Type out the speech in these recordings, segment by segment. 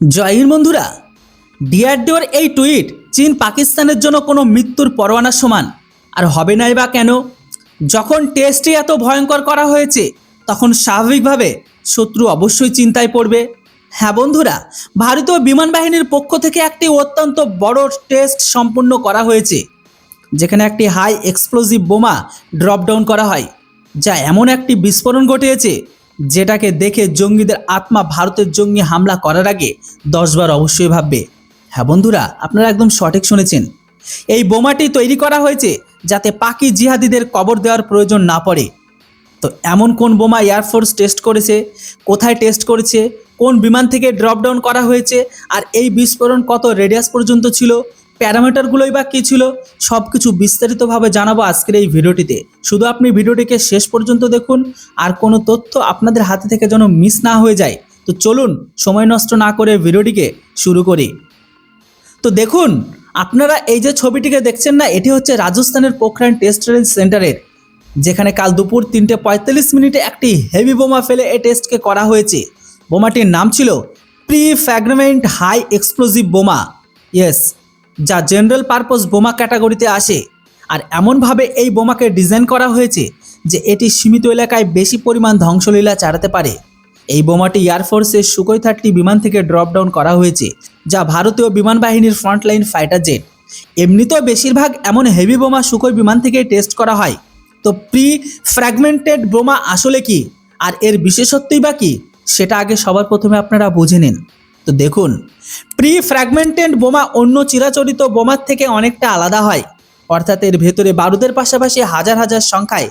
জয় হিন্দ বন্ধুরা। ডিআরডিওর এই টুইট চীন পাকিস্তানের জন্য কোনো মৃত্যুর পরোয়ানার সমান আর হবে নাই বা কেন? যখন টেস্টই এত ভয়ঙ্কর করা হয়েছে তখন স্বাভাবিকভাবে শত্রু অবশ্যই চিন্তায় পড়বে। হ্যাঁ বন্ধুরা, ভারতীয় বিমান বাহিনীর পক্ষ থেকে একটি অত্যন্ত বড় টেস্ট সম্পন্ন করা হয়েছে, যেখানে একটি হাই এক্সপ্লোজিভ বোমা ড্রপ ডাউন করা হয়, যা এমন একটি বিস্ফোরণ ঘটিয়েছে যেটাকে দেখে জঙ্গিদের আত্মা ভারতের জঙ্গি হামলা করার আগে 10 বার অবশ্যই ভাববে। হ্যাঁ বন্ধুরা, আপনারা একদম সঠিক শুনেছেন। এই বোমাটি তৈরি করা হয়েছে যাতে পাকি জিহাদিদের কবর দেওয়ার প্রয়োজন না পড়ে। তো এমন কোন বোমা এয়ারফোর্স টেস্ট করেছে, কোথায় টেস্ট করেছে, কোন বিমান থেকে ড্রপ ডাউন করা হয়েছে, আর এই বিস্ফোরণ কত রেডিয়াস পর্যন্ত ছিল, প্যারামিটারগুলোই বা কী ছিল, সব কিছু বিস্তারিতভাবে জানাবো আজকের এই ভিডিওটিতে। শুধু আপনি ভিডিওটিকে শেষ পর্যন্ত দেখুন, আর কোনো তথ্য আপনাদের হাতে থেকে যেন মিস না হয়ে যায়। তো চলুন সময় নষ্ট না করে ভিডিওটিকে শুরু করি। তো দেখুন, আপনারা এই যে ছবিটিকে দেখছেন না, এটি হচ্ছে রাজস্থানের পোখরান টেস্ট রেঞ্জ সেন্টারের, যেখানে কাল দুপুর 3:45 একটি হেভি বোমা ফেলে এই টেস্টকে করা হয়েছে। বোমাটির নাম ছিল প্রি ফ্র্যাগমেন্ট হাই এক্সপ্লোজিভ বোমা, ইয়েস, যা জেনারেল পারপোজ বোমা ক্যাটাগরিতে আসে। আর এমনভাবে এই বোমাকে ডিজাইন করা হয়েছে যে এটি সীমিত এলাকায় বেশি পরিমাণ ধ্বংসলীলা চালাতে পারে। এই বোমাটি এয়ারফোর্সের সুখোই 30 বিমান থেকে ড্রপ ডাউন করা হয়েছে, যা ভারতীয় বিমান বাহিনীর ফ্রন্টলাইন ফাইটার জেট। এমনিতেও বেশিরভাগ এমন হেভি বোমা সুখোই বিমান থেকেই টেস্ট করা হয়। তো প্রি ফ্র্যাগমেন্টেড বোমা আসলে কি, আর এর বিশেষত্বই বা কী, সেটা আগে সবার প্রথমে আপনারা বুঝে নিন। তো দেখুন, প্রি ফ্র্যাগমেন্টেড বোমা অন্য চিরাচরিত বোমার থেকে অনেকটা আলাদা হয়। অর্থাৎ এর ভেতরে বারুদের পাশাপাশি হাজার হাজার সংখ্যায়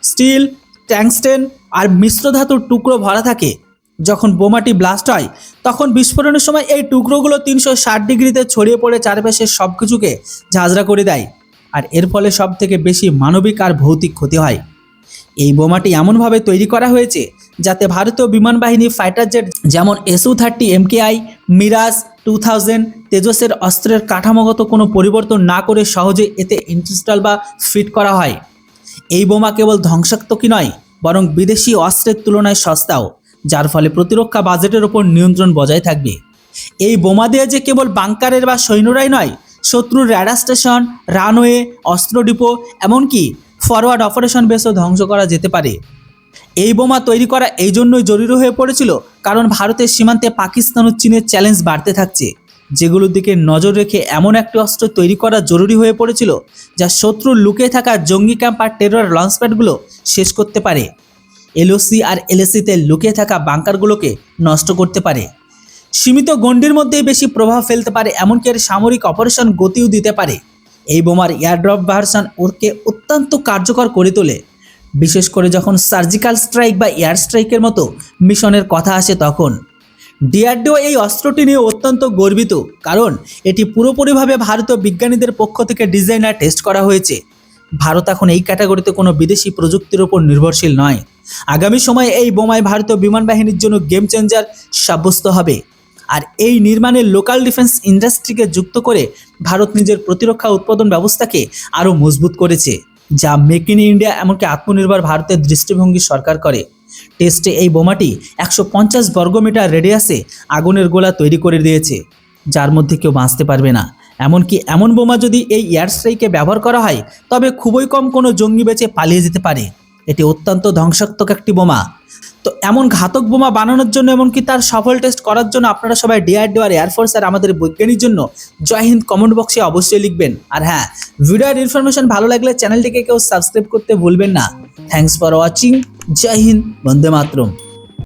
স্টিল, ট্যাংস্টেন আর মিশ্র ধাতুর টুকরো ভরা থাকে। যখন বোমাটি ব্লাস্ট হয় তখন বিস্ফোরণের সময় এই টুকরোগুলো 360 ডিগ্রিতে ছড়িয়ে পড়ে চারপাশের সব কিছুকে ঝাঁঝরা করে দেয়, আর এর ফলে সব থেকে বেশি মানবিক আর ভৌতিক ক্ষতি হয়। এই বোমাটি এমনভাবে তৈরি করা হয়েছে যাতে ভারতীয় বিমান বাহিনী ফাইটার জেট যেমন SU-30 MKI, মিরাজ 2000, তেজসের অস্ত্রের কাঠামোগত কোনো পরিবর্তন না করে সহজে এতে ইনস্টল বা ফিট করা হয়। এই বোমা কেবল ধ্বংসাত্মকই নয়, বরং বিদেশি অস্ত্রের তুলনায় সস্তাও, যার ফলে প্রতিরক্ষা বাজেটের ওপর নিয়ন্ত্রণ বজায় থাকবে। এই বোমা দিয়ে যে কেবল বাংকারের বা সৈন্যরাই নয়, শত্রুর র্যাডার স্টেশন, রানওয়ে, অস্ত্র ডিপো, এমনকি ফরওয়ার্ড অপারেশন বেসও ধ্বংস করা যেতে পারে। এই বোমা তৈরি করা এই জন্যই জরুরি হয়ে পড়েছিল কারণ ভারতের সীমান্তে পাকিস্তান ও চীনের চ্যালেঞ্জ বাড়তে থাকছে, যেগুলোর দিকে নজর রেখে এমন একটি অস্ত্র তৈরি করা জরুরি হয়ে পড়েছিল যা শত্রুর লুকিয়ে থাকা জঙ্গি ক্যাম্প আর টেরর লঞ্চপ্যাডগুলো শেষ করতে পারে, LOC আর LAC-তে লুকিয়ে থাকা বাংকারগুলোকে নষ্ট করতে পারে, সীমিত গণ্ডির মধ্যেই বেশি প্রভাব ফেলতে পারে, এমনকি এর সামরিক অপারেশন গতিও দিতে পারে। এই বোমার এয়ারড্রপ ভার্সন ওকে অত্যন্ত কার্যকর করে তোলে, বিশেষ করে যখন সার্জিক্যাল স্ট্রাইক বা এয়ার স্ট্রাইকের মতো মিশনের কথা আসে তখন। ডিআরডিও এই অস্ত্রটি নিয়ে অত্যন্ত গর্বিত, কারণ এটি পুরোপুরিভাবে ভারতীয় বিজ্ঞানীদের পক্ষ থেকে ডিজাইন আর টেস্ট করা হয়েছে। ভারত এখন এই ক্যাটাগরিতে কোনো বিদেশি প্রযুক্তির ওপর নির্ভরশীল নয়। আগামী সময়ে এই বোমায় ভারতীয় বিমান বাহিনীর জন্য গেম চেঞ্জার সাব্যস্ত হবে। আর এই নির্মাণের লোকাল ডিফেন্স ইন্ডাস্ট্রিকে যুক্ত করে ভারত নিজের প্রতিরক্ষা উৎপাদন ব্যবস্থাকে আরও মজবুত করেছে, যা মেক ইন ইন্ডিয়া এমনকি আত্মনির্ভর ভারতের দৃষ্টিভঙ্গি সরকার করে। টেস্টে এই বোমাটি 150 বর্গমিটার রেডিয়াসে আগুনের গোলা তৈরি করে দিয়েছে, যার মধ্যে কেউ বাঁচতে পারবে না। এমনকি এমন বোমা যদি এই এয়ার স্ট্রাইকে ব্যবহার করা হয় তবে খুবই কম কোনো জঙ্গি বেঁচে পালিয়ে যেতে পারে। এটি অত্যন্ত ধ্বংসাত্মক একটি বোমা। তো এমন ঘাতক বোমা বানানোর জন্য এমনকি তার সফল টেস্ট করার জন্য আপনারা সবাই ডিআরডিও আর এয়ারফোর্স আর আমাদের বৈজ্ঞানিক জন্য জয় হিন্দ কমেন্ট বক্সে অবশ্যই লিখবেন। আর হ্যাঁ, ভিডিওর ইনফরমেশন ভালো লাগলে চ্যানেলটিকে কেউ সাবস্ক্রাইব করতে ভুলবেন না। Thanks for watching. জয় হিন্দ, বন্দে মাতরম।